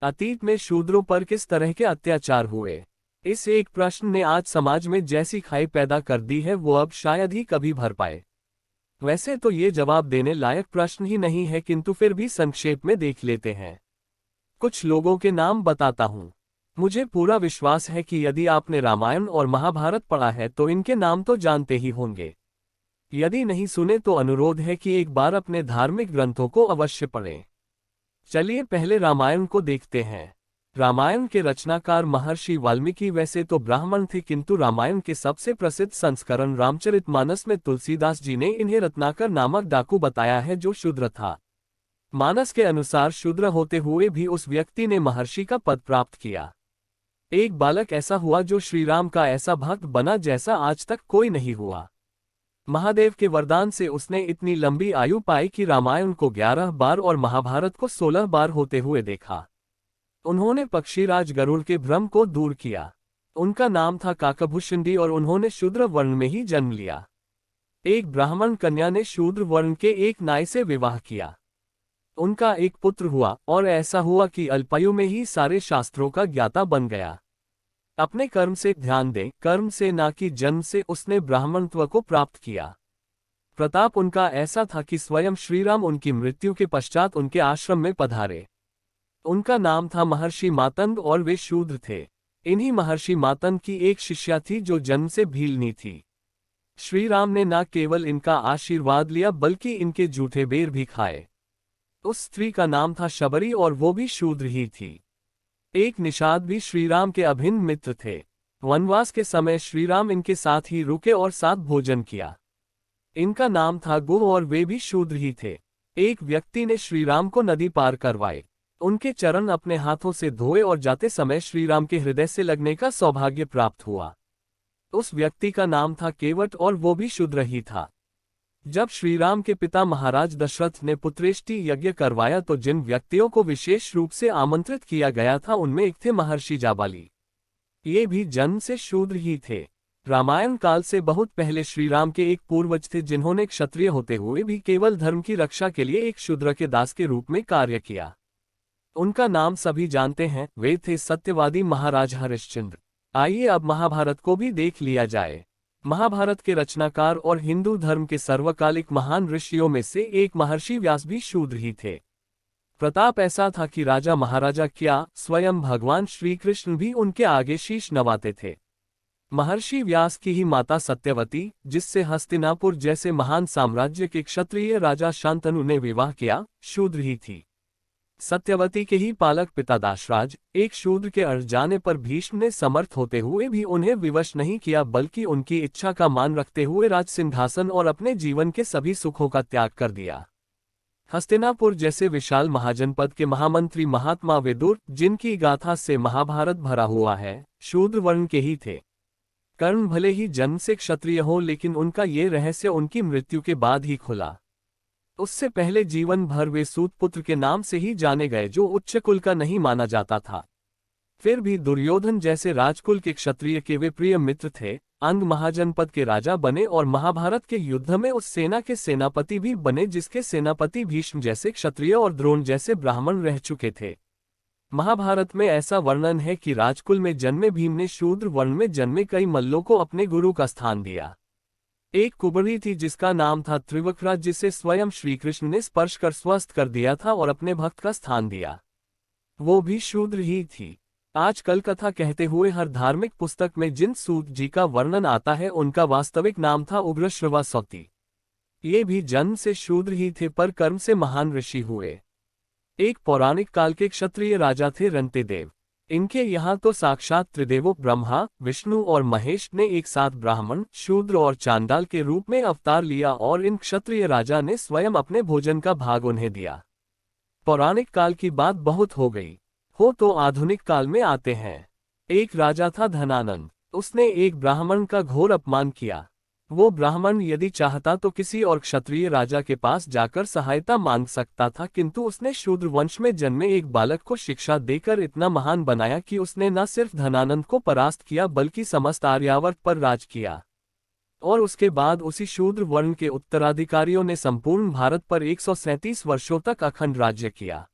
अतीत में शूद्रों पर किस तरह के अत्याचार हुए? इस एक प्रश्न ने आज समाज में जैसी खाई पैदा कर दी है वो अब शायद ही कभी भर पाए। वैसे तो ये जवाब देने लायक प्रश्न ही नहीं है, किंतु फिर भी संक्षेप में देख लेते हैं। कुछ लोगों के नाम बताता हूँ। मुझे पूरा विश्वास है कि यदि आपने रामायण और महाभारत पढ़ा है तो इनके नाम तो जानते ही होंगे। यदि नहीं सुने तो अनुरोध है कि एक बार अपने धार्मिक ग्रंथों को अवश्य पढ़ें। चलिए पहले रामायण को देखते हैं। रामायण के रचनाकार महर्षि वाल्मीकि वैसे तो ब्राह्मण थे, किंतु रामायण के सबसे प्रसिद्ध संस्करण रामचरितमानस में तुलसीदास जी ने इन्हें रत्नाकर नामक डाकू बताया है जो शूद्र था। मानस के अनुसार शूद्र होते हुए भी उस व्यक्ति ने महर्षि का पद प्राप्त किया। एक बालक ऐसा हुआ जो श्रीराम का ऐसा भक्त बना जैसा आज तक कोई नहीं हुआ। महादेव के वरदान से उसने इतनी लंबी आयु पाई कि रामायण को 11 बार और महाभारत को 16 बार होते हुए देखा। उन्होंने पक्षीराज गरुड़ के भ्रम को दूर किया। उनका नाम था काकभूषुंडी और उन्होंने शूद्र वर्ण में ही जन्म लिया। एक ब्राह्मण कन्या ने शूद्र वर्ण के एक नाई से विवाह किया। उनका एक पुत्र हुआ और ऐसा हुआ कि अल्पायु में ही सारे शास्त्रों का ज्ञाता बन गया। अपने कर्म से ध्यान दें, कर्म से ना कि जन्म से उसने ब्राह्मणत्व को प्राप्त किया। प्रताप उनका ऐसा था कि स्वयं श्रीराम उनकी मृत्यु के पश्चात उनके आश्रम में पधारे। उनका नाम था महर्षि मातंग और वे शूद्र थे। इन्हीं महर्षि मातंग की एक शिष्या थी जो जन्म से भीलनी थी। श्रीराम ने न केवल इनका आशीर्वाद लिया बल्कि इनके जूठे बेर भी खाए। उस स्त्री का नाम था शबरी और वो भी शूद्र ही थी। एक निषाद भी श्रीराम के अभिन्न मित्र थे। वनवास के समय श्रीराम इनके साथ ही रुके और साथ भोजन किया। इनका नाम था गुह और वे भी शूद्र ही थे। एक व्यक्ति ने श्रीराम को नदी पार करवाए। उनके चरण अपने हाथों से धोए और जाते समय श्रीराम के हृदय से लगने का सौभाग्य प्राप्त हुआ। उस व्यक्ति का नाम था केवट और वो भी शूद्र ही था। जब श्रीराम के पिता महाराज दशरथ ने पुत्रेष्टि यज्ञ करवाया तो जिन व्यक्तियों को विशेष रूप से आमंत्रित किया गया था उनमें एक थे महर्षि जाबाली। ये भी जन्म से शूद्र ही थे। रामायण काल से बहुत पहले श्रीराम के एक पूर्वज थे जिन्होंने क्षत्रिय होते हुए भी केवल धर्म की रक्षा के लिए एक शूद्र के दास के रूप में कार्य किया। उनका नाम सभी जानते हैं, वे थे सत्यवादी महाराज हरिश्चंद्र। आइए अब महाभारत को भी देख लिया जाए। महाभारत के रचनाकार और हिंदू धर्म के सर्वकालिक महान ऋषियों में से एक महर्षि व्यास भी शूद्र ही थे। प्रताप ऐसा था कि राजा महाराजा क्या स्वयं भगवान श्री कृष्ण भी उनके आगे शीश नवाते थे। महर्षि व्यास की ही माता सत्यवती, जिससे हस्तिनापुर जैसे महान साम्राज्य के क्षत्रिय राजा शांतनु ने विवाह किया, शूद्र ही थी। सत्यवती के ही पालक पिता दाशराज, एक शूद्र के अड़ जाने पर भीष्म ने समर्थ होते हुए भी उन्हें विवश नहीं किया बल्कि उनकी इच्छा का मान रखते हुए राज सिंहासन और अपने जीवन के सभी सुखों का त्याग कर दिया। हस्तिनापुर जैसे विशाल महाजनपद के महामंत्री महात्मा विदुर, जिनकी गाथा से महाभारत भरा हुआ है, शूद्र वर्ण के ही थे। कर्ण भले ही जन्म से क्षत्रिय हो लेकिन उनका ये रहस्य उनकी मृत्यु के बाद ही खुला। उससे पहले जीवन भर वे सूत पुत्र के नाम से ही जाने गए जो उच्च कुल का नहीं माना जाता था। फिर भी दुर्योधन जैसे राजकुल के क्षत्रिय के वे प्रिय मित्र थे। अंग महाजनपद के राजा बने और महाभारत के युद्ध में उस सेना के सेनापति भी बने जिसके सेनापति भीष्म जैसे क्षत्रिय और द्रोण जैसे ब्राह्मण रह चुके थे। महाभारत में ऐसा वर्णन है कि राजकुल में जन्मे भीम ने शूद्र वर्ण में जन्मे कई मल्लों को अपने गुरु का स्थान दिया। एक कुबरी थी जिसका नाम था त्रिवक्रा, जिसे स्वयं श्रीकृष्ण ने स्पर्श कर स्वस्थ कर दिया था और अपने भक्त का स्थान दिया। वो भी शूद्र ही थी। आजकल कथा कहते हुए हर धार्मिक पुस्तक में जिन सूत जी का वर्णन आता है उनका वास्तविक नाम था उग्रश्रवा सौती। ये भी जन्म से शूद्र ही थे पर कर्म से महान ऋषि हुए। एक पौराणिक काल के क्षत्रिय राजा थे रंतेदेव। इनके यहाँ तो साक्षात त्रिदेवों ब्रह्मा, विष्णु और महेश ने एक साथ ब्राह्मण, शूद्र और चांडाल के रूप में अवतार लिया और इन क्षत्रिय राजा ने स्वयं अपने भोजन का भाग उन्हें दिया। पौराणिक काल की बात बहुत हो गई, हो तो आधुनिक काल में आते हैं। एक राजा था धनानंद। उसने एक ब्राह्मण का घोर अपमान किया। वो ब्राह्मण यदि चाहता तो किसी और क्षत्रिय राजा के पास जाकर सहायता मांग सकता था, किंतु उसने शूद्र वंश में जन्मे एक बालक को शिक्षा देकर इतना महान बनाया कि उसने न सिर्फ धनानंद को परास्त किया बल्कि समस्त आर्यावर्त पर राज किया। और उसके बाद उसी शूद्र वर्ण के उत्तराधिकारियों ने संपूर्ण भारत पर 137 वर्षों तक अखंड राज्य किया।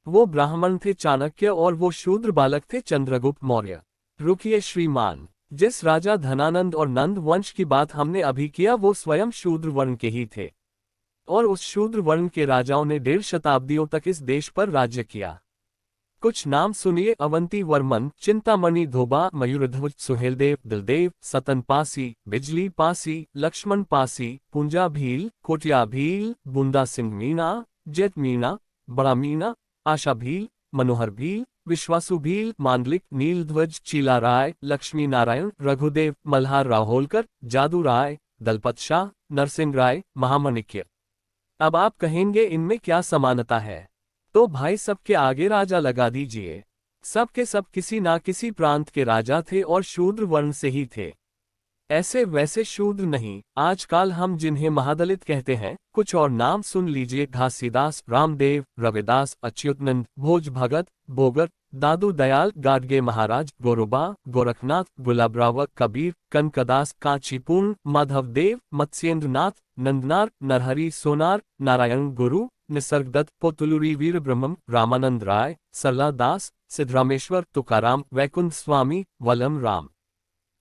वो ब्राह्मण थे चाणक्य और वो शूद्र बालक थे चंद्रगुप्त मौर्य। रुकिए श्रीमान, जिस राजा धनानंद और नंद वंश की बात हमने अभी किया वो स्वयं शूद्र वर्ण के ही थे। और उस शूद्र वर्ण के राजाओं ने 1.5 शताब्दियों तक इस देश पर राज्य किया। कुछ नाम सुनिए: अवंती वर्मन, चिंतामणि धोबा, मयूरध्वज, सुहेलदेव, दिलदेव, सतन पासी, बिजली पासी, लक्ष्मण पासी, पुंजा भील, कोटिया भील, बुंदा सिंह मीणा, जेठ मीणा, बड़ा मीणा, आशा भील, मनोहर भील, विश्वासु भील, मांडलिक, नीलध्वज, चीला राय, लक्ष्मी नारायण, रघुदेव, मल्हार राहोलकर, जादू राय, दलपत शाह, नरसिंह राय, महामाणिक्य। अब आप कहेंगे इनमें क्या समानता है? तो भाई सबके आगे राजा लगा दीजिए। सब के सब किसी ना किसी प्रांत के राजा थे और शूद्र वर्ण से ही थे। ऐसे वैसे शूद्र नहीं। आजकल हम जिन्हें महादलित कहते हैं, कुछ और नाम सुन लीजिए: घासीदास, रामदेव, रविदास, अच्युतनंद, भोज भगत, बोगर, दादू दयाल, गाडगे महाराज, गोरोबा, गोरखनाथ, गुलाबराव, कबीर, कनकदास, कांचीपूर्ण, माधवदेव, मत्स्येंद्रनाथ, नंदनार, नरहरि सोनार, नारायण गुरु, निसर्गदत्त, पोतुलूरी वीर ब्रह्मम, रामानंद राय, सरला दास, सिद्धरामेश्वर, तुकाराम, वैकुंठ स्वामी, वलम राम।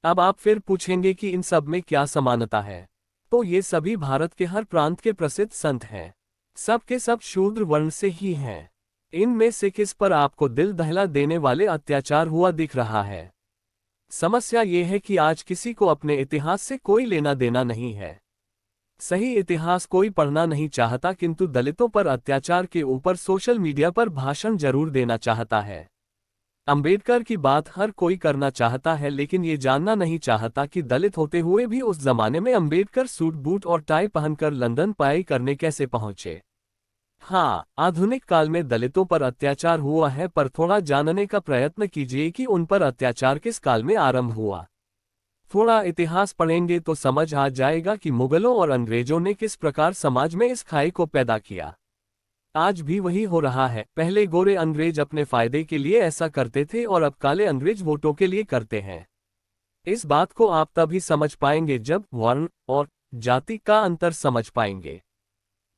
अब आप फिर पूछेंगे कि इन सब में क्या समानता है? तो ये सभी भारत के हर प्रांत के प्रसिद्ध संत हैं। सब के सब शूद्र वर्ण से ही हैं। इनमें से किस पर आपको दिल दहला देने वाले अत्याचार हुआ दिख रहा है? समस्या ये है कि आज किसी को अपने इतिहास से कोई लेना देना नहीं है। सही इतिहास कोई पढ़ना नहीं चाहता, किंतु दलितों पर अत्याचार के ऊपर सोशल मीडिया पर भाषण जरूर देना चाहता है। अंबेडकर की बात हर कोई करना चाहता है, लेकिन ये जानना नहीं चाहता कि दलित होते हुए भी उस जमाने में अंबेडकर सूट बूट और टाई पहनकर लंदन पाई करने कैसे पहुंचे। हाँ, आधुनिक काल में दलितों पर अत्याचार हुआ है, पर थोड़ा जानने का प्रयत्न कीजिए कि उन पर अत्याचार किस काल में आरंभ हुआ। थोड़ा इतिहास पढ़ेंगे तो समझ आ जाएगा कि मुगलों और अंग्रेजों ने किस प्रकार समाज में इस खाई को पैदा किया। आज भी वही हो रहा है। पहले गोरे अंग्रेज अपने फायदे के लिए ऐसा करते थे और अब काले अंग्रेज वोटों के लिए करते हैं। इस बात को आप तभी समझ पाएंगे जब वर्ण और जाति का अंतर समझ पाएंगे।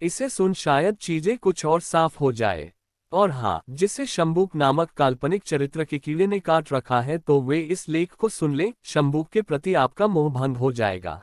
इसे सुन शायद चीजें कुछ और साफ हो जाए। और हाँ, जिसे शंबुक नामक काल्पनिक चरित्र के कीड़े ने काट रखा है तो वे इस लेख को सुन लें। शंबुक के प्रति आपका मोह भंग हो जाएगा।